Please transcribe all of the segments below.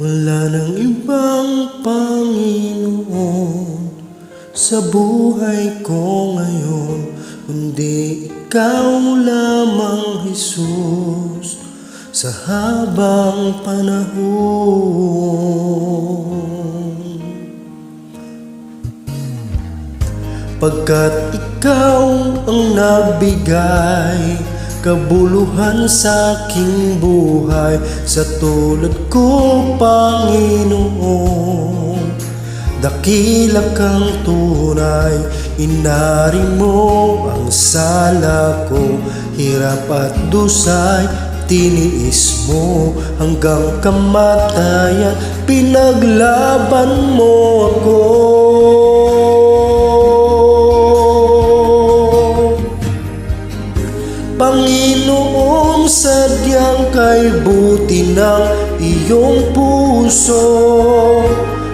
Wala nang ibang Panginoon sa buhay ko ngayon, kundi ikaw lamang, Jesus, sa habang panahon. Pagkat ikaw ang nagbigay kabuluhan sa aking buhay, sa tulad ko, Panginoon. Dakila kang tunay, inari mo ang sala ko, hirap at dusay, tiniis mo hanggang kamatayan, pinaglaban mo ako. Panginoon, sadyang kay buti ng iyong puso,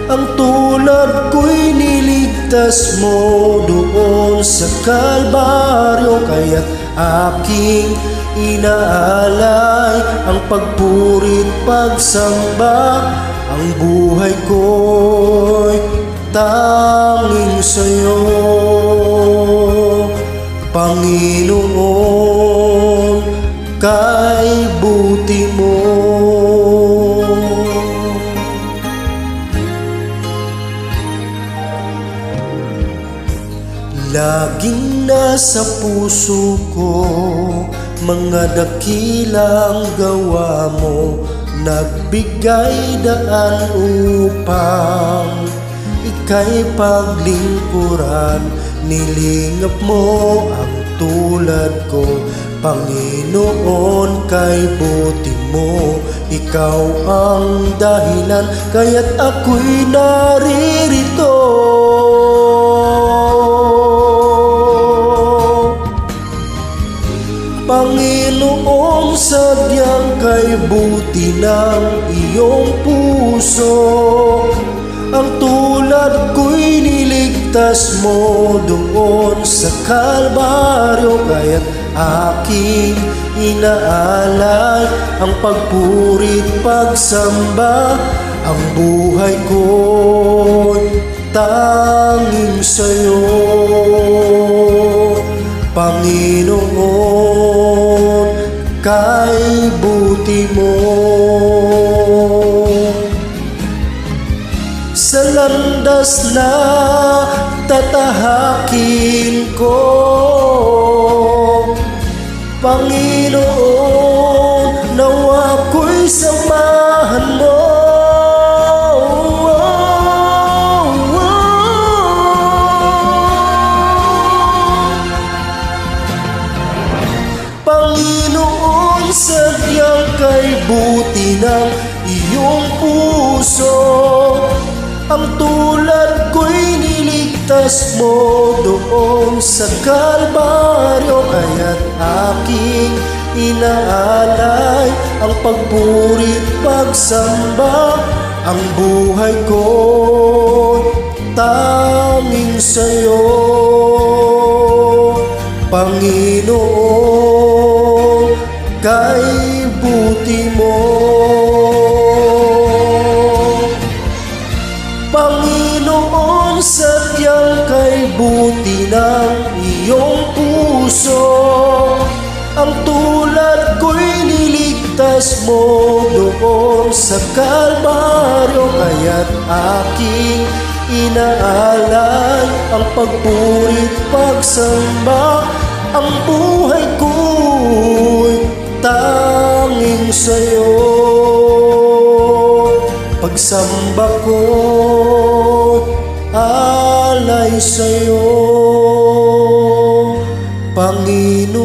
ang tulad ko'y niligtas mo doon sa Kalbaryo. Kaya't aking inaalay ang pagpuri't pagsamba, ang buhay ko'y tanging sa'yo, Panginoon, kay buti mo. Laging nasa puso ko mga dakilang gawa mo, nagbigay daan upang ika'y paglingkuran. Nilingap mo ang tulad ko, Panginoon, kay buti mo. Ikaw ang dahilan, kaya't ako'y naririto. Panginoon, sadyang kay buti ng iyong puso, ang tulad ko'y niligtas mo doon sa Kalbaryo. Kaya't aking inaalay ang pagpuri't pagsamba, ang buhay ko'y tanging sa'yo, Panginoon, kay buti mo. Sa landas na tatahakin ko, Panginoon, nawa ko'y samahan mo. Panginoon, sadyang kay buti ng iyong puso, ang tulad ko'y niligtas mo doon sa Kalbaryo. Kaya't aking inaalay ang pagpuri't pagsamba, ang buhay ko'y tanging sa'yo, Panginoon, kay buti mo. Panginoon, sadyang kay buti ng iyong puso, ang tulad ko'y niligtas mo doon sa Kalbaryo. Kaya't aking inaalay ang pagpuri't pagsamba, ang buhay ko'y tanging sa'yo, pagsamba ko alay sa'yo, Panginoon,